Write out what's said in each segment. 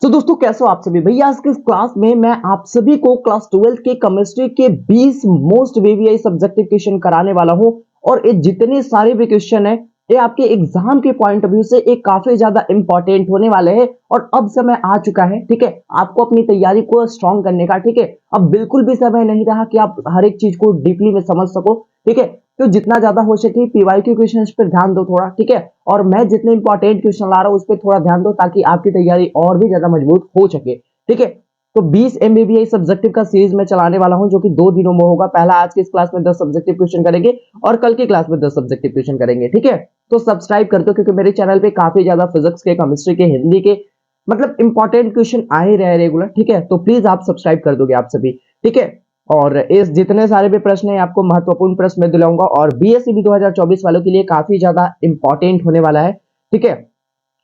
तो दोस्तों कैसे हो आप सभी। भैया आज के इस क्लास में मैं आप सभी को क्लास 12 के केमिस्ट्री के 20 मोस्ट वीवीआई सब्जेक्टिव क्वेश्चन कराने वाला हूं। और ये जितने सारे भी क्वेश्चन है ये आपके एग्जाम के पॉइंट ऑफ व्यू से एक काफी ज्यादा इंपॉर्टेंट होने वाले हैं। और अब समय आ चुका है, ठीक है, आपको अपनी तैयारी को स्ट्रॉन्ग करने का। ठीक है, अब बिल्कुल भी समय नहीं रहा कि आप हर एक चीज को डीपली में समझ सको। ठीक है, तो जितना ज्यादा हो सके पीवाईक्यू क्वेश्चन पर ध्यान दो थोड़ा। ठीक है, और मैं जितने इंपॉर्टेंट क्वेश्चन ला रहा हूं उस पर थोड़ा ध्यान दो ताकि आपकी तैयारी और भी ज्यादा मजबूत हो सके। ठीक है, तो 20 एमबीबीआई सब्जेक्टिव का सीरीज में चलाने वाला हूं जो कि 2 दिनों में होगा। पहला आज की इस क्लास में 10 सब्जेक्टिव क्वेश्चन करेंगे और कल की क्लास में 10 सब्जेक्टिव क्वेश्चन करेंगे। ठीक है, तो सब्सक्राइब कर दो क्योंकि मेरे चैनल पे काफी ज्यादा फिजिक्स के, केमिस्ट्री के, हिंदी के मतलब इंपॉर्टेंट क्वेश्चन आ ही रहे रेगुलर। ठीक है, तो प्लीज आप सब्सक्राइब कर दोगे आप सभी। ठीक है, और इस जितने सारे भी प्रश्न हैं आपको महत्वपूर्ण प्रश्न में दिलाऊंगा और बीएससीबी 2024 वालों के लिए काफी ज्यादा इंपॉर्टेंट होने वाला है। ठीक है,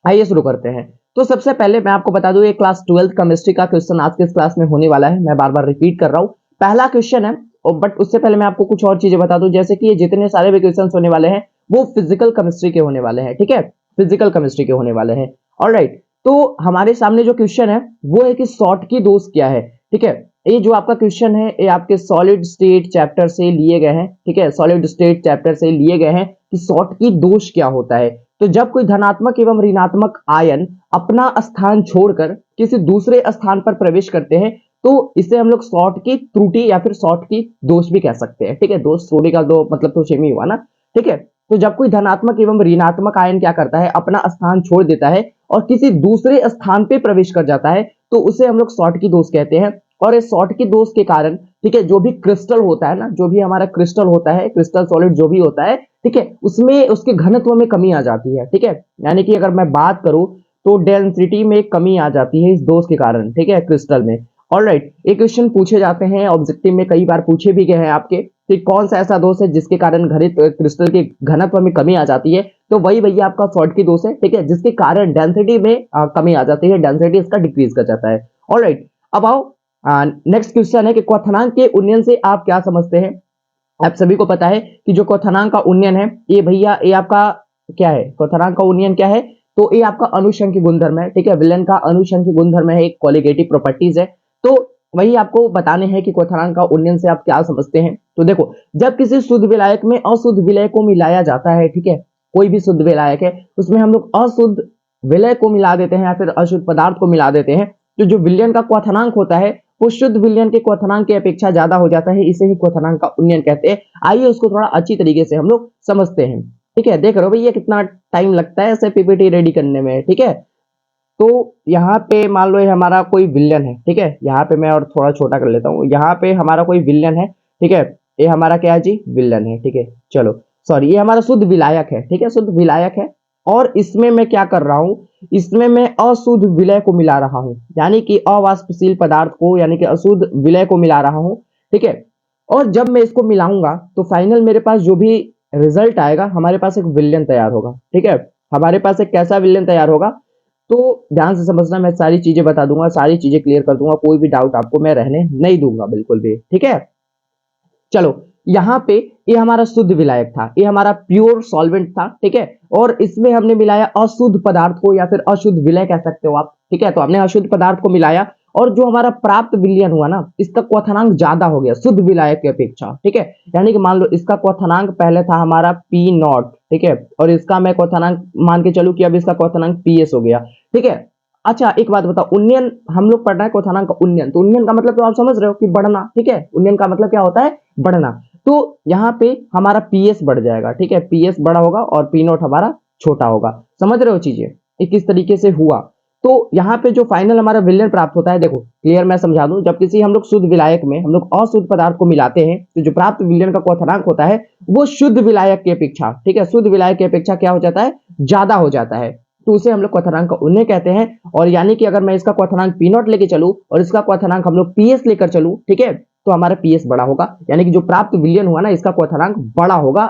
आइए शुरू करते हैं। तो सबसे पहले मैं आपको बता दूं ये क्लास 12 केमिस्ट्री का क्वेश्चन आज के इस क्लास में होने वाला है। मैं बार बार रिपीट कर रहा हूं, पहला क्वेश्चन है। बट उससे पहले मैं आपको कुछ और चीजें बता दूं, जैसे कि ये जितने सारे भी क्वेश्चन होने वाले हैं वो फिजिकल केमिस्ट्री के होने वाले हैं। ठीक है, फिजिकल केमिस्ट्री के होने वाले हैं। ऑलराइट, तो हमारे सामने जो क्वेश्चन है वो है कि सॉर्ट की दोष क्या है। ठीक है, ये जो आपका क्वेश्चन है ये आपके सॉलिड स्टेट चैप्टर से लिए गए हैं। ठीक है, सॉलिड स्टेट चैप्टर से लिए गए हैं कि सॉर्ट की दोष क्या होता है। तो जब कोई धनात्मक एवं ऋणात्मक आयन अपना स्थान छोड़कर किसी दूसरे स्थान पर प्रवेश करते हैं तो इसे हम लोग सॉर्ट की त्रुटि या फिर सॉर्ट की दोष भी कह सकते हैं। ठीक है, दोष त्रुटि का दो मतलब तो सेम ही हुआ ना। ठीक है, तो जब कोई धनात्मक एवं ऋणात्मक आयन क्या करता है, अपना स्थान छोड़ देता है और किसी दूसरे स्थान पे प्रवेश कर जाता है तो उसे हम लोग सॉर्ट की दोष कहते हैं। और इस सॉर्ट की दोष के कारण, ठीक है, जो भी क्रिस्टल होता है ना, जो भी हमारा क्रिस्टल होता है, क्रिस्टल सॉलिड जो भी होता है, ठीक है, उसमें उसके घनत्व में कमी आ जाती है। ठीक है, यानी कि अगर मैं बात करूं तो डेंसिटी में कमी आ जाती है इस दोष के कारण। ठीक है, क्रिस्टल में। ऑलराइट, ये क्वेश्चन पूछे जाते हैं ऑब्जेक्टिव में, कई बार पूछे भी गए हैं आपके कि कौन सा ऐसा दोष है जिसके कारण घनित क्रिस्टल के घनत्व में कमी आ जाती है। तो वही भैया आपका सॉर्ट की दोष है। ठीक है, जिसके कारण डेंसिटी में कमी आ जाती है, डेंसिटी इसका डिक्रीज कर जाता है। ऑलराइट, अब आओ नेक्स्ट क्वेश्चन है कि क्वथनांक के उन्नयन से आप क्या समझते हैं। आप सभी को पता है कि जो क्वथनांक का उन्नयन है ये भैया ये आपका क्या है, क्वथनांक का उन्नयन क्या है, तो ये आपका अनुषंकी गुणधर्म है। ठीक है, विलयन का अनुषंकी गुणधर्म है, एक कोलिगेटिव प्रॉपर्टीज है। तो वही आपको बताने हैं कि क्वथनांक का उन्नयन से आप क्या समझते हैं। तो देखो, जब किसी शुद्ध विलायक में अशुद्ध विलय को मिलाया जाता है, ठीक है, कोई भी शुद्ध विलायक है उसमें हम लोग अशुद्ध विलय को मिला देते हैं या फिर अशुद्ध पदार्थ को मिला देते हैं, तो जो विलयन का क्वथनांक होता है वो शुद्ध विलयन के क्वथनांक की अपेक्षा ज्यादा हो जाता है, इसे ही क्वथनांक का उन्नयन कहते हैं। आइए उसको थोड़ा अच्छी तरीके से हम लोग समझते हैं। ठीक है, देख रहे हो भैया कितना टाइम लगता है ऐसे पीपीटी रेडी करने में। ठीक है, तो यहाँ पे मान लो ये हमारा कोई विलयन है। ठीक है, यहाँ पे मैं और थोड़ा छोटा कर लेता हूँ, यहाँ पे हमारा कोई विलयन है। ठीक है, ये हमारा क्या है जी, विलयन है। ठीक है, चलो सॉरी, ये हमारा शुद्ध विलायक है। ठीक है, शुद्ध विलायक है और इसमें मैं क्या कर रहा हूं, इसमें मैं अशुद्ध विलय को मिला रहा हूं, यानी कि अवाष्पशील पदार्थ को, यानी कि अशुद्ध विलय को मिला रहा हूं। ठीक है, और जब मैं इसको मिलाऊंगा तो फाइनल मेरे पास जो भी रिजल्ट आएगा, हमारे पास एक विलयन तैयार होगा। ठीक है, हमारे पास एक कैसा विलयन तैयार होगा, तो ध्यान से समझना, मैं सारी चीजें बता दूंगा, सारी चीजें क्लियर कर दूंगा, कोई भी डाउट आपको मैं रहने नहीं दूंगा बिल्कुल भी। ठीक है, चलो यहाँ पे ये हमारा शुद्ध विलायक था, ये हमारा प्योर सॉल्वेंट था। ठीक है, और इसमें हमने मिलाया अशुद्ध पदार्थ को या फिर अशुद्ध विलय कह सकते हो आप। ठीक है, तो हमने अशुद्ध पदार्थ को मिलाया और जो हमारा प्राप्त विलयन हुआ ना, इसका क्वथनांक ज्यादा हो गया शुद्ध विलायक की अपेक्षा। ठीक है, यानी कि मान लो इसका क्वथनांक पहले था हमारा पी नॉट। ठीक है, और इसका मैं क्वथनांक मान के चलूं कि अब इसका क्वथनांक पीएस हो गया। ठीक है, अच्छा एक बात बताओ, उन्नयन हम लोग पढ़ रहे हैं क्वथनांक का उन्नयन, तो उन्नयन का मतलब तो आप समझ रहे हो कि बढ़ना। ठीक है, उन्नयन का मतलब क्या होता है, बढ़ना। तो यहाँ पे हमारा पीएस बढ़ जाएगा। ठीक है, पीएस बड़ा होगा और पी नॉट हमारा छोटा होगा। समझ रहे हो चीजें ये किस तरीके से हुआ। तो यहाँ पे जो फाइनल हमारा विलयन प्राप्त होता है, देखो क्लियर मैं समझा दूं, जब किसी हम लोग शुद्ध विलायक में हम लोग अशुद्ध पदार्थ को मिलाते हैं तो जो प्राप्त विलयन का क्वथनांक होता है वो शुद्ध विलायक की अपेक्षा, ठीक है, शुद्ध विलायक की अपेक्षा क्या हो जाता है, ज्यादा हो जाता है। तो उसे हम लोग क्वथनांक का उन्नयन कहते हैं। और यानी कि अगर मैं इसका क्वथनांक पी नॉट लेके चलूं और इसका क्वथनांक हम लोग पीएस लेकर चलूं, ठीक है, तो हमारा पीएस बड़ा होगा, यानी कि जो प्राप्त विलयन हुआ ना इसका क्वथनांक बड़ा होगा।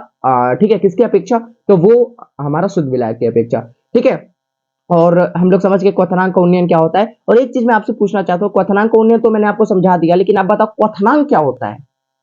ठीक है, किसकी अपेक्षा, तो वो हमारा शुद्ध विलायक की अपेक्षा। ठीक है, और हम लोग समझ गए क्वथनांक का उन्नयन क्या होता है। और एक चीज मैं आपसे पूछना चाहता हूँ, क्वथनांक का उन्नयन तो मैंने आपको समझा दिया, लेकिन आप बताओ क्वथनांक क्या होता है,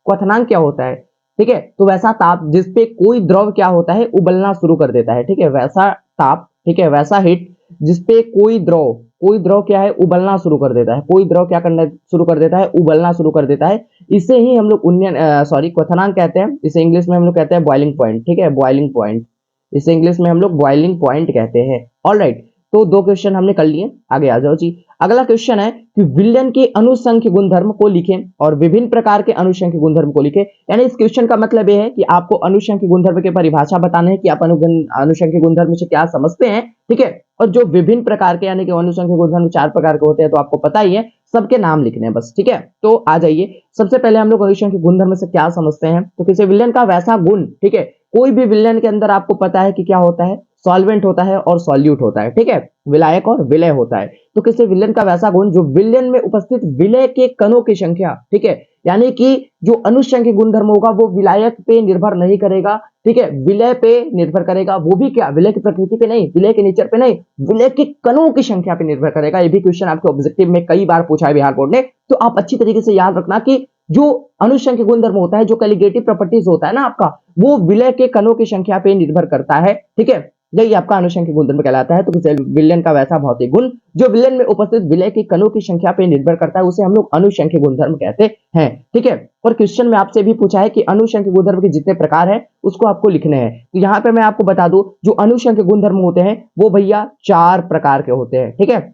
क्वथनांक क्या होता है। ठीक है, तो वैसा ताप जिसपे कोई द्रव क्या होता है, उबलना शुरू कर देता है। ठीक है, वैसा ताप, ठीक है, वैसा हीट जिसपे कोई द्रव कोई द्रव क्या है, उबलना शुरू कर देता है। कोई द्रव क्या करना शुरू कर देता है, उबलना शुरू कर देता है। इसे ही हम लोग क्वथनांक कहते हैं। इसे इंग्लिश में हम लोग कहते हैं बॉइलिंग पॉइंट। ठीक है, बॉइलिंग पॉइंट, इसे इंग्लिश में हम लोग बॉइलिंग पॉइंट कहते हैं। ऑलराइट, तो 2 क्वेश्चन हमने कर लिए, आगे आ जाओ जी। अगला क्वेश्चन है कि विलयन के अनुसंख्य गुणधर्म को लिखें और विभिन्न प्रकार के अनुसंख्य गुणधर्म को लिखें। यानी इस क्वेश्चन का मतलब यह है कि आपको अनुसंख्य गुणधर्म की परिभाषा बताना है कि आप अनुसंख्य गुणधर्म से क्या समझते हैं। ठीक है, और जो विभिन्न प्रकार के यानी कि अनुसंख्य गुणधर्म 4 प्रकार के होते हैं, तो आपको पता ही है, सबके नाम लिखने हैं बस। ठीक है, तो आ जाइए। सबसे पहले हम लोग अनुसंख्य गुणधर्म से क्या समझते हैं, तो किसी विलयन का वैसा गुण, ठीक है, कोई भी विलयन के अंदर आपको पता है कि क्या होता है, सॉल्वेंट होता है और सॉल्यूट होता है। ठीक है, विलायक और विलय होता है। तो किसी विलयन का वैसा गुण जो विलयन में उपस्थित विलय के कणों की संख्या, ठीक है, यानी कि जो अनुषंख्य गुणधर्म होगा वो विलायक पे निर्भर नहीं करेगा, ठीक है, विलय पे निर्भर करेगा। वो भी क्या, विलय की प्रकृति पे नहीं, विलय के नेचर पे नहीं, विलय के कणों की संख्या पे निर्भर करेगा। ये भी क्वेश्चन आपके ऑब्जेक्टिव में कई बार पूछा है बिहार बोर्ड ने। तो आप अच्छी तरीके से याद रखना कि जो अनुषंख्य गुणधर्म होता है, जो कॉलिगेटिव प्रॉपर्टीज होता है ना आपका, वो विलय के कणों की संख्या पे निर्भर करता है। ठीक है, यही आपका अनुषंख्य गुणधर्म कहलाता है। तो किसी विलयन का वैसा भौतिक गुण जो विलयन में उपस्थित विलय के कणों की संख्या पे निर्भर करता है, उसे हम लोग अनुषंख्य गुणधर्म कहते हैं। ठीक है, और क्वेश्चन में आपसे भी पूछा है कि अनुषंख्य गुणधर्म के जितने प्रकार है उसको आपको लिखने हैं। तो यहाँ पे मैं आपको बता दूं, जो अनुषंख्य गुणधर्म होते हैं वो भैया 4 प्रकार के होते हैं। ठीक है,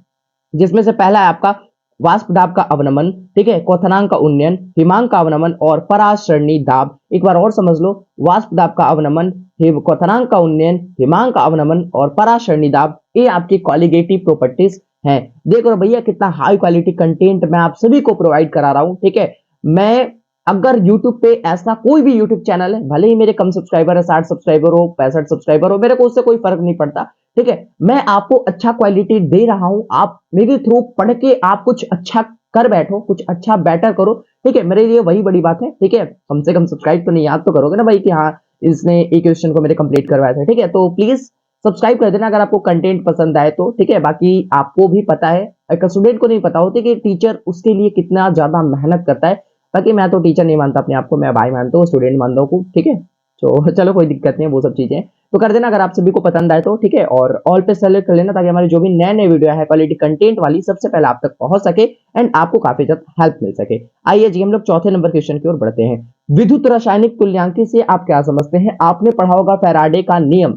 जिसमें से पहला है आपका वाष्प दाब का अवनमन, ठीक है, क्वथनांक का उन्नयन, हिमांक का अवनमन और परासरणी दाब। एक बार और समझ लो, वाष्प दाब का अवनमन, क्वथनांक का उन्नयन, हिमांक का अवनमन और परासरणी दाब, ये आपकी कॉलिगेटिव प्रॉपर्टीज हैं। देखो भैया कितना हाई क्वालिटी कंटेंट मैं आप सभी को प्रोवाइड करा रहा हूं। ठीक है, मैं अगर YouTube पे ऐसा कोई भी YouTube चैनल है, भले ही मेरे कम सब्सक्राइबर है, 60 सब्सक्राइबर हो, 65 सब्सक्राइबर हो, मेरे को उससे कोई फर्क नहीं पड़ता। ठीक है, मैं आपको अच्छा क्वालिटी दे रहा हूं, आप मेरे थ्रू पढ़ के आप कुछ अच्छा कर बैठो, कुछ अच्छा बेटर करो। ठीक है, मेरे लिए वही बड़ी बात है। ठीक है, कम से कम सब्सक्राइब तो नहीं, याद तो करोगे ना भाई कि हाँ इसने एक क्वेश्चन को मेरे कंप्लीट करवाया था। ठीक है, तो प्लीज सब्सक्राइब कर देना अगर आपको कंटेंट पसंद आए तो। ठीक है, बाकी आपको भी पता है, एक स्टूडेंट को नहीं पता होती कि टीचर उसके लिए कितना ज्यादा मेहनत करता है। बाकी मैं तो टीचर नहीं मानता अपने आप को, मैं भाई मानता हूँ, स्टूडेंट मानता हूँ। ठीक है, तो चलो कोई दिक्कत नहीं है, वो सब चीजें तो कर देना अगर आप सभी को पसंद आए तो। ठीक है, और ऑल पे सेलेक्ट कर लेना ताकि हमारे जो भी नए नए वीडियो है क्वालिटी कंटेंट वाली सबसे पहले आप तक पहुंच सके एंड आपको काफी ज्यादा हेल्प मिल सके। आइए जी हम लोग चौथे नंबर क्वेश्चन की ओर बढ़ते हैं। विद्युत रासायनिक तुल्यांकी से आप क्या समझते हैं? आपने पढ़ा होगा फैराडे का नियम।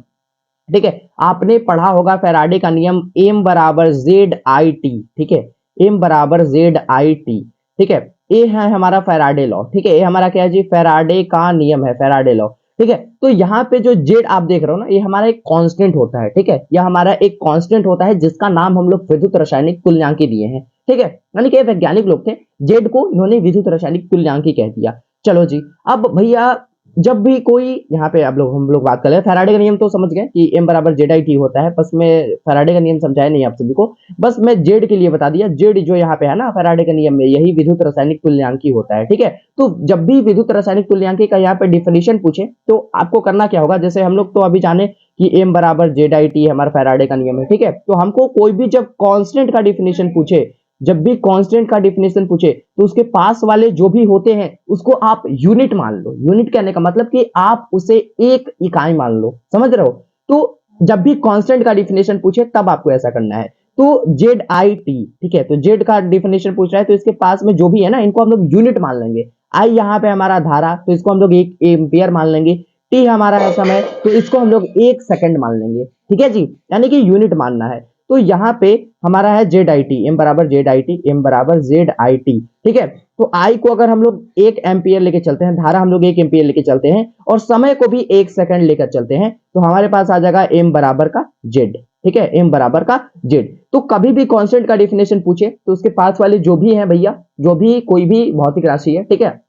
ठीक है, आपने पढ़ा होगा फैराडे का नियम, एम बराबर जेड आई टी। ठीक है, एम बराबर जेड आई टी। ठीक है, ये है हमारा फैराडे लॉ। ठीक है, ये हमारा क्या है जी, फैराडे का नियम है, फैराडे लॉ। ठीक है, तो यहाँ पे जो जेड आप देख रहे हो ना, ये हमारा एक कांस्टेंट होता है। ठीक है, यह हमारा एक कांस्टेंट होता है जिसका नाम हम लोग विद्युत रासायनिक तुल्यांकी दिए हैं। ठीक है, यानी कि वैज्ञानिक लोग थे, जेड को इन्होंने विद्युत रासायनिक तुल्यांकी कह दिया। चलो जी, अब भैया जब भी कोई यहाँ पे हम लोग बात कर रहे हैं फैराडे का नियम, तो समझ गए कि एम बराबर जेड आई टी होता है। बस मैं फैराडे का नियम समझाया नहीं आप सभी को, बस मैं जेड के लिए बता दिया। जेड जो यहाँ पे है ना फैराडे के नियम में, यही विद्युत रासायनिक तुल्यांकी होता है। ठीक है, तो जब भी विद्युत रासायनिक तुल्यांकी का यहाँ पे डिफिनेशन पूछे तो आपको करना क्या होगा, जैसे हम लोग तो अभी जाने कि एम बराबर जेड आई टी हमारा फैराडे का नियम है। ठीक है, तो हमको कोई भी जब कांस्टेंट का डिफिनेशन पूछे, जब भी कांस्टेंट का डिफिनेशन पूछे तो उसके पास वाले जो भी होते हैं उसको आप यूनिट मान लो। यूनिट कहने का मतलब कि आप उसे एक इकाई मान लो, समझ रहे हो? तो जब भी कांस्टेंट का डिफिनेशन पूछे तब आपको ऐसा करना है। तो जेड आई टी, ठीक है, तो जेड का डिफिनेशन पूछ रहा है तो इसके पास में जो भी है ना, इनको हम लोग यूनिट मान लेंगे। आई यहाँ पे हमारा धारा, तो इसको हम लोग 1 एम्पियर मान लेंगे। टी हमारा है समय, तो इसको हम लोग 1 सेकंड मान लेंगे। ठीक है जी, यानी कि यूनिट मानना है। तो यहाँ पे हमारा है जेड आई टी, एम बराबर जेड आई टी, एम बराबर जेड आई टी। ठीक है, तो आई को अगर हम लोग 1 एम्पियर लेके चलते हैं, धारा हम लोग 1 एम्पियर लेके चलते हैं और समय को भी 1 सेकंड लेकर चलते हैं, तो हमारे पास आ जाएगा एम बराबर का जेड। ठीक है, एम बराबर का जेड। तो कभी भी कांस्टेंट का डिफिनेशन पूछे तो उसके पास वाले जो भी है भैया, जो भी कोई भी भौतिक राशि है, ठीक है,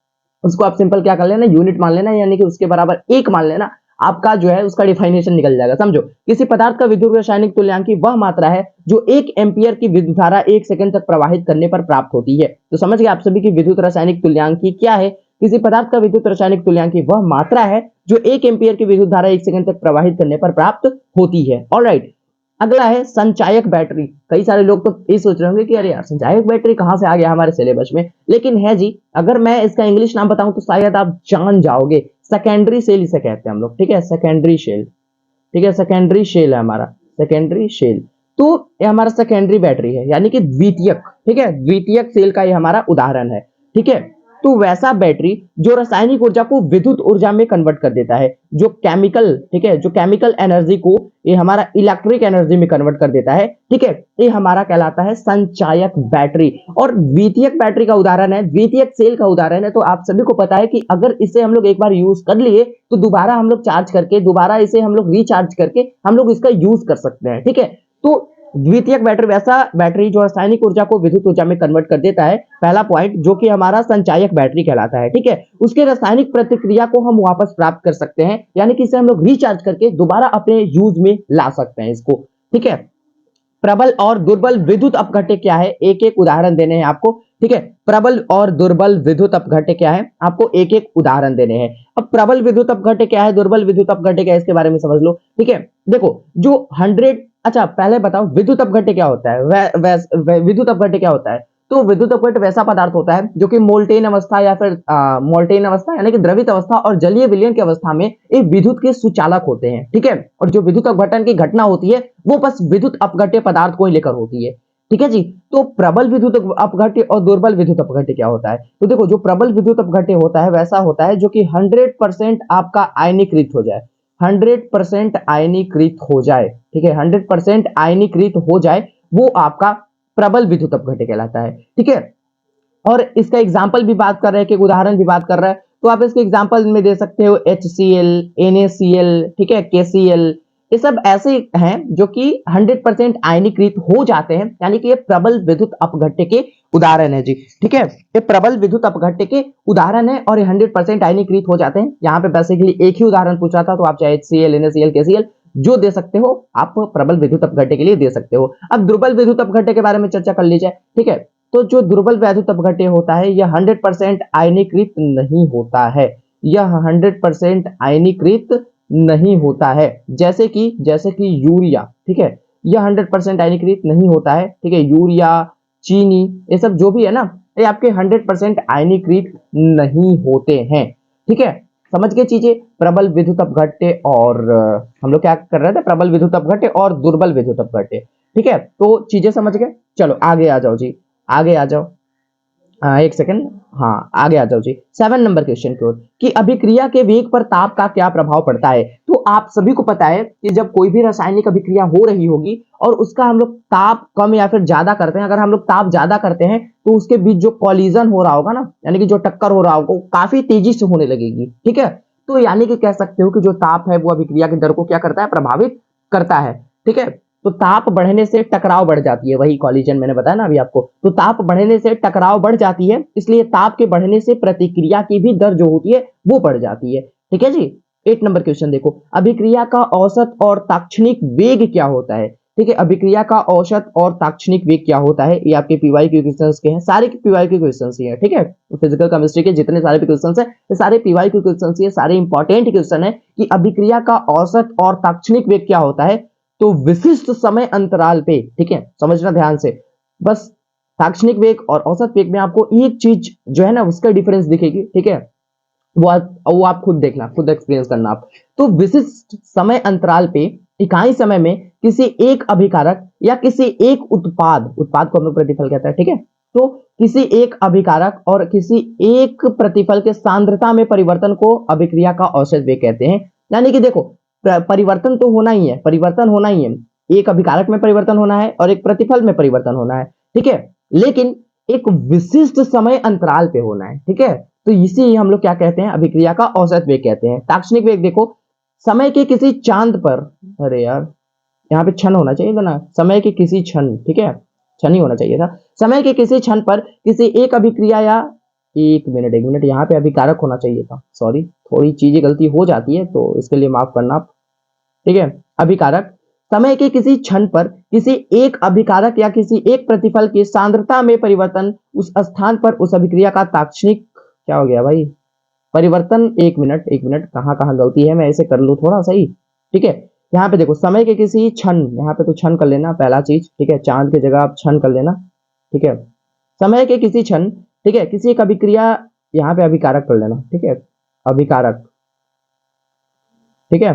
उसको आप सिंपल क्या कर लेना, यूनिट मान लेना, यानी कि उसके बराबर 1 मान लेना। आपका जो है उसका डिफाइनेशन निकल जाएगा। समझो, किसी पदार्थ का विद्युत रासायनिक तुल्यांकी वह मात्रा है जो 1 एम्पियर की विद्युत धारा 1 सेकंड तक प्रवाहित करने पर प्राप्त होती है। तो समझ गए आप सभी की विद्युत रासायनिक तुल्यांकी क्या है? किसी पदार्थ का विद्युत रासायनिक तुल्यांकी वह मात्रा है जो 1 एम्पियर की विद्युत धारा 1 सेकंड तक प्रवाहित करने पर प्राप्त होती है। ऑलराइट, अगला है संचायक बैटरी। कई सारे लोग तो ये सोच रहे होंगे कि अरे यार संचायक बैटरी कहां से आ गया हमारे सिलेबस में, लेकिन है जी। अगर मैं इसका इंग्लिश नाम बताऊं तो शायद आप जान जाओगे। सेकेंडरी सेल इसे कहते हैं हम लोग। ठीक है, सेकेंडरी शेल। ठीक है, सेकेंडरी शेल है हमारा, सेकेंडरी शेल। तो ये हमारा सेकेंडरी बैटरी है, यानी कि द्वितीयक, ठीक है, द्वितीयक सेल का ये हमारा उदाहरण है, ठीक है। तो वैसा बैटरी जो रासायनिक ऊर्जा को विद्युत ऊर्जा में कन्वर्ट कर देता है, जो केमिकल, ठीक है, जो केमिकल एनर्जी को ये हमारा इलेक्ट्रिक एनर्जी में कन्वर्ट कर देता है, ठीक है, ये हमारा कहलाता है संचायक बैटरी। और द्वितीयक बैटरी का उदाहरण है, द्वितीयक सेल का उदाहरण है। तो आप सभी को पता है कि अगर इसे हम लोग एक बार यूज कर लिए तो दोबारा हम लोग चार्ज करके, दोबारा इसे हम लोग रिचार्ज करके हम लोग इसका यूज कर सकते हैं, ठीक है। तो द्वितीयक बैटरी वैसा बैटरी जो रासायनिक ऊर्जा को विद्युत ऊर्जा में कन्वर्ट कर देता है, पहला पॉइंट, जो कि हमारा संचायक बैटरी कहलाता है, ठीक है। उसके रासायनिक प्रतिक्रिया को हम वापस प्राप्त कर सकते हैं, यानी कि इसे हम लोग रिचार्ज करके दोबारा अपने यूज में ला सकते हैं इसको, ठीक है। प्रबल और दुर्बल विद्युत अपघट्य क्या है, एक एक उदाहरण देने हैं आपको, ठीक है। प्रबल और दुर्बल विद्युत अपघट्य क्या है, आपको एक एक उदाहरण देने हैं। अब प्रबल विद्युत अपघट्य क्या है, दुर्बल विद्युत अपघट्य क्या है, इसके बारे में समझ लो, ठीक है। देखो जो 100, अच्छा पहले बताओ विद्युत अपघट्य क्या होता है। विद्युत अपघट्य क्या होता है, तो विद्युत अपघट्य वैसा पदार्थ होता है जो कि मोल्टेन अवस्था या फिर मोल्टेन अवस्था यानी कि द्रवित अवस्था और जलीय विलयन की अवस्था में एक विद्युत के सुचालक होते हैं, ठीक है। और जो विद्युत अपघटन की घटना होती है वो बस विद्युत अपघट्य पदार्थ को ही लेकर होती है, ठीक है जी। तो प्रबल विद्युत अपघट्य और दुर्बल विद्युत अपघट्य क्या होता है, तो देखो जो प्रबल विद्युत अपघट्य होता है वैसा होता है जो कि 100% आपका आयनीकृत हो जाए, 100% आयनीकृत हो जाए, ठीक है, 100% आयनीकृत हो जाए, वो आपका प्रबल विद्युत अपघट्य कहलाता है, ठीक है। और इसका एग्जाम्पल भी बात कर रहे हैं कि उदाहरण भी बात कर रहा है, तो आप इसके एग्जाम्पल में दे सकते हो HCl, NaCl, ठीक है, KCl, ये सब ऐसे हैं जो कि 100% आयनीकृत हो जाते हैं, यानी कि ये प्रबल विद्युत अपघट्य के उदाहरण है जी, ठीक है। ये प्रबल विद्युत अपघट्य के उदाहरण है और ये 100% आयनीकृत हो जाते हैं। यहाँ पे बेसिकली एक ही उदाहरण पूछा था, तो आप चाहे HCl, NaCl, KCl जो दे सकते हो आप प्रबल विद्युत अपघट्य के लिए दे सकते हो। अब दुर्बल विद्युत अपघट्य के बारे में चर्चा कर ली जाए, ठीक है। तो जो दुर्बल विद्युत अपघट्य होता है यह 100% आयनीकृत नहीं होता है, यह 100% आयनीकृत नहीं होता है, जैसे कि यूरिया, ठीक है, यह 100% आयनीकृत नहीं होता है, ठीक है। यूरिया, चीनी, ये सब जो भी है ना, ये आपके 100% आयनीकृत नहीं होते हैं, ठीक है। समझ गए चीजें, प्रबल विद्युत अपघट्य और हम लोग क्या कर रहे थे, प्रबल विद्युत अपघट्य और दुर्बल विद्युत अपघट्य, ठीक है। तो चीजें समझ गए, चलो आगे आ जाओ जी, आगे आ जाओ। एक सेकंड, हाँ आगे आ जाओ जी। 7 नंबर क्वेश्चन की ओर, कि अभिक्रिया के वेग पर ताप का क्या प्रभाव पड़ता है। तो आप सभी को पता है कि जब कोई भी रासायनिक अभिक्रिया हो रही होगी और उसका हम लोग ताप कम या फिर ज्यादा करते हैं, अगर हम लोग ताप ज्यादा करते हैं तो उसके बीच जो कॉलिजन हो रहा होगा ना, यानी कि जो टक्कर हो रहा होगा, काफी तेजी से होने लगेगी, ठीक है। तो यानी कि कह सकते हो कि जो ताप है वो अभिक्रिया की दर को क्या करता है, प्रभावित करता है, ठीक है। तो ताप बढ़ने से टकराव बढ़ जाती है, वही कॉलिजन मैंने बताया ना अभी आपको। तो ताप बढ़ने से टकराव बढ़ जाती है, इसलिए ताप के बढ़ने से प्रतिक्रिया की भी दर जो होती है वो बढ़ जाती है, ठीक है जी। 8 नंबर क्वेश्चन देखो, अभिक्रिया का औसत और ताक्षणिक वेग क्या होता है, ठीक है। अभिक्रिया का औसत और ताक्षणिक वेग क्या होता है, ये आपके पीवाईक्यू क्वेश्चंस के हैं, सारे पीवाईक्यू क्वेश्चंस ही हैं, ठीक है। फिजिकल केमिस्ट्री के जितने सारे क्वेश्चंस हैं ये सारे पीवाईक्यू क्वेश्चंस ही हैं, सारे इंपॉर्टेंट क्वेश्चन है कि अभिक्रिया का औसत और ताक्षणिक वेग क्या होता है। तो विशिष्ट समय अंतराल पे, ठीक है, समझना ध्यान से, बस ताक्षणिक वेग और औसत वेग में आपको एक चीज जो है ना उसका डिफरेंस दिखेगी, ठीक है, वो आप खुद देखना, खुद एक्सपीरियंस करना आप। तो विशिष्ट समय अंतराल पे इकाई समय में किसी एक अभिकारक या किसी एक उत्पाद को हम लोग प्रतिफल कहता है, ठीक है। तो किसी एक अभिकारक और किसी एक प्रतिफल के सांद्रता में परिवर्तन को अभिक्रिया का औसत वेग कहते हैं। यानी कि देखो परिवर्तन तो होना ही है, परिवर्तन होना ही है, एक अभिकारक में परिवर्तन होना है और एक प्रतिफल में परिवर्तन होना है, ठीक है, लेकिन एक विशिष्ट समय अंतराल पे होना है, ठीक है। तो इसी हम लोग क्या कहते हैं, अभिक्रिया का औसत वेग कहते हैं। ताक्षणिक वेग देखो, समय के किसी चांद पर, अरे यार यहाँ पे क्षण होना चाहिए था ना, समय के किसी क्षण, ठीक है, क्षण ही होना चाहिए था। समय के किसी क्षण पर किसी एक अभिक्रिया या एक मिनट यहाँ पे अभिकारक होना चाहिए था, सॉरी थोड़ी चीजें गलती हो जाती है तो इसके लिए माफ करना आप, ठीक है। अभिकारक, समय के किसी क्षण पर किसी एक अभिकारक या किसी एक प्रतिफल की सांद्रता में परिवर्तन, उस स्थान पर उस अभिक्रिया का ताक्षणिक, क्या हो गया भाई, परिवर्तन। एक मिनट कहाँ कहाँ गलती है, मैं इसे कर लूँ थोड़ा सही, ठीक है। यहाँ पे देखो समय के किसी क्षण, यहाँ पे तो क्षण कर लेना पहला चीज, ठीक है, चांद की जगह आप क्षण कर लेना, ठीक है। समय के किसी क्षण, ठीक है, किसी एक अभिक्रिया, यहाँ पे अभिकारक कर लेना, ठीक है, अभिकारक, ठीक है।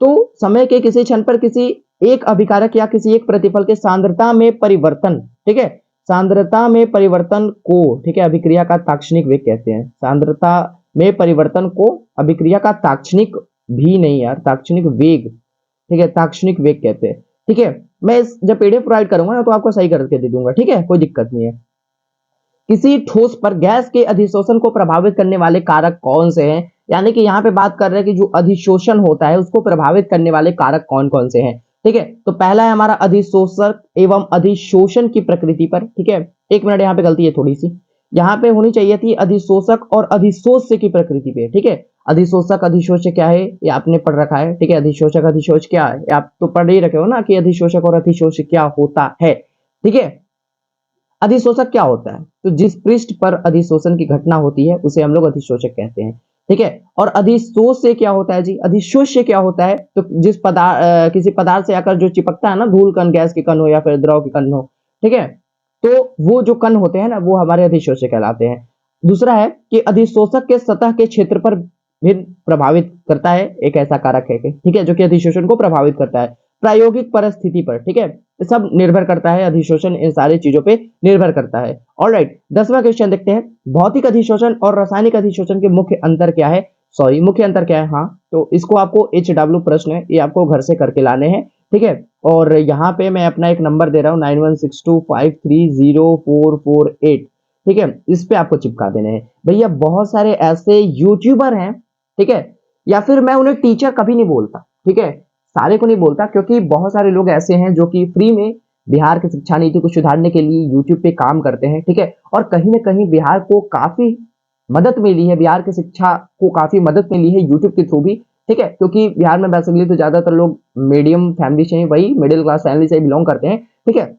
तो समय के किसी क्षण पर किसी एक अभिकारक या किसी एक प्रतिफल के सांद्रता में परिवर्तन, ठीक है, सांद्रता में परिवर्तन को, ठीक है, अभिक्रिया का ताक्षणिक वेग कहते हैं। सांद्रता में परिवर्तन को अभिक्रिया का ताक्षणिक भी नहीं यार, ताक्षणिक वेग, ठीक है, ताक्षणिक वेग कहते हैं। ठीक है, मैं जब पीडीएफ प्रोवाइड करूंगा ना तो आपको सही करके दे दूंगा, ठीक है, कोई दिक्कत नहीं है। किसी ठोस पर गैस के अधिशोषण को प्रभावित करने वाले कारक कौन से हैं, यानी कि यहाँ पे बात कर रहे हैं कि जो अधिशोषण होता है उसको प्रभावित करने वाले कारक कौन कौन से हैं। ठीक है, तो पहला है हमारा अधिशोषक एवं अधिशोषण की प्रकृति पर। ठीक है, एक मिनट, यहाँ पे गलती है थोड़ी सी, यहाँ पे होनी चाहिए थी अधिशोषक और अधिशोष्य की प्रकृति पे। ठीक है, अधिशोषक अधिशोष्य क्या है ये आपने पढ़ रखा है। ठीक है, अधिशोषक अधिशोष क्या है आप तो पढ़ ही रखे हो ना कि अधिशोषक और अधिशोष्य क्या होता है। ठीक है, अधिशोषक क्या होता है, तो जिस पृष्ठ पर अधिशोषण की घटना होती है उसे हम लोग अधिशोषक कहते हैं। ठीक है, और अधिशोष से क्या होता है जी, अधिशोष से क्या होता है, तो जिस किसी पदार्थ से आकर जो चिपकता है ना, धूल कण, गैस के कण हो या फिर द्रव के कण हो, ठीक है, तो वो जो कण होते हैं ना वो हमारे अधिशोष कहलाते हैं। दूसरा है कि अधिशोषक के सतह के क्षेत्र पर भी प्रभावित करता है, एक ऐसा कारक है कि, ठीक है, जो कि अधिशोषण को प्रभावित करता है प्रायोगिक परिस्थिति पर। ठीक है, सब निर्भर करता है, अधिशोषण इन सारी चीजों पे निर्भर करता है। ऑलराइट, 10वां क्वेश्चन देखते हैं, भौतिक अधिशोषण और रासायनिक अधिशोषण के मुख्य अंतर क्या है, सॉरी मुख्य अंतर क्या है। हाँ, तो इसको आपको HW प्रश्न है, ये आपको घर से करके लाने हैं। ठीक है, और यहाँ पे मैं अपना एक नंबर दे रहा हूँ 9162530448। ठीक है, इस पे आपको चिपका देने हैं भैया। बहुत सारे ऐसे यूट्यूबर हैं, ठीक है, या फिर मैं उन्हें टीचर कभी नहीं बोलता, ठीक है, सारे को नहीं बोलता, क्योंकि बहुत सारे लोग ऐसे हैं जो कि फ्री में बिहार की शिक्षा नीति को सुधारने के लिए यूट्यूब पे काम करते हैं। ठीक है, और कहीं ना कहीं बिहार को काफी मदद मिली है, बिहार की शिक्षा को काफी मदद मिली है यूट्यूब के थ्रू भी। ठीक है, क्योंकि बिहार में बेसिकली तो ज्यादातर लोग मीडियम फैमिली से, वही मिडिल क्लास फैमिली से बिलोंग करते हैं। ठीक है,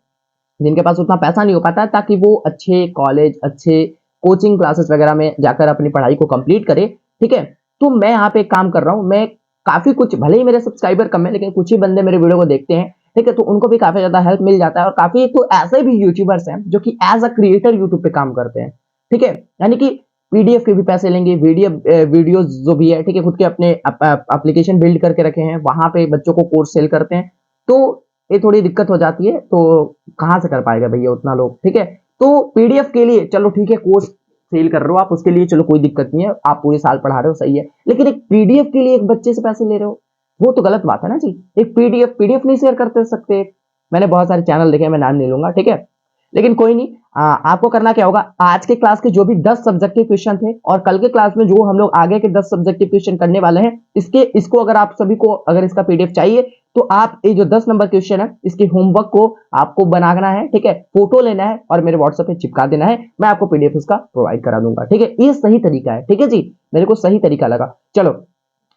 जिनके पास उतना पैसा नहीं हो पाता ताकि वो अच्छे कॉलेज, अच्छे कोचिंग क्लासेस वगैरह में जाकर अपनी पढ़ाई को कंप्लीट करे। ठीक है, तो मैं यहाँ पे काम कर रहा हूँ, मैं काफी कुछ, भले ही मेरे सब्सक्राइबर कम है लेकिन कुछ ही बंदे मेरे वीडियो को देखते हैं। ठीक है, तो उनको भी काफी ज्यादा हेल्प मिल जाता है, और काफी तो ऐसे भी यूट्यूबर्स हैं जो कि एज अ क्रिएटर यूट्यूब पे काम करते हैं। ठीक है, यानी कि पीडीएफ के भी पैसे लेंगे, वीडियो जो भी है, ठीक है, खुद के अपने एप्लीकेशन बिल्ड करके रखे हैं, वहां पे बच्चों को कोर्स सेल करते हैं, तो ये थोड़ी दिक्कत हो जाती है। तो कहाँ से कर पाएगा भैया उतना लोग। ठीक है, तो पीडीएफ के लिए चलो ठीक है, कोर्स सेल कर रहे हो आप, उसके लिए चलो कोई दिक्कत नहीं है, आप पूरे साल पढ़ा रहे हो, सही है, लेकिन एक पीडीएफ के लिए एक बच्चे से पैसे ले रहे हो, वो तो गलत बात है ना जी। एक पीडीएफ नहीं शेयर करते सकते। मैंने बहुत सारे चैनल देखे, मैं नाम नहीं लूंगा, ठीक है, लेकिन कोई नहीं। आपको करना क्या होगा, आज के क्लास के जो भी 10 सब्जेक्टिव क्वेश्चन थे और कल के क्लास में जो हम लोग आगे के 10 सब्जेक्टिव क्वेश्चन करने वाले हैं, इसको अगर आप सभी को अगर इसका पीडीएफ चाहिए तो आप ये जो 10 नंबर क्वेश्चन है इसके होमवर्क को आपको बनाना है। ठीक है, फोटो लेना है और मेरे व्हाट्सएप पे चिपका देना है, मैं आपको पीडीएफ उसका प्रोवाइड करा दूंगा। ठीक है, ये सही तरीका है। ठीक है जी, मेरे को सही तरीका लगा। चलो,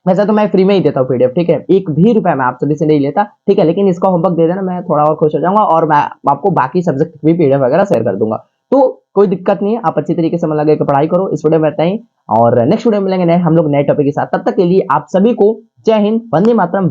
वैसे तो मैं फ्री में ही देता हूँ पीडीएफ, ठीक है, एक भी रुपया मैं आप सभी से नहीं लेता। ठीक है, लेकिन इसका होमवर्क दे देना, मैं थोड़ा और खुश हो जाऊंगा, और मैं आपको बाकी सब्जेक्ट भी पीडीएफ वगैरह शेयर कर दूंगा। तो कोई दिक्कत नहीं है, आप अच्छी तरीके से मन लगा के पढ़ाई करो। इस वीडियो में इतना ही, और नेक्स्ट वीडियो में मिलेंगे हम लोग नए टॉपिक के साथ। तब तक के लिए आप सभी को जय हिंद, वंदे मातरम।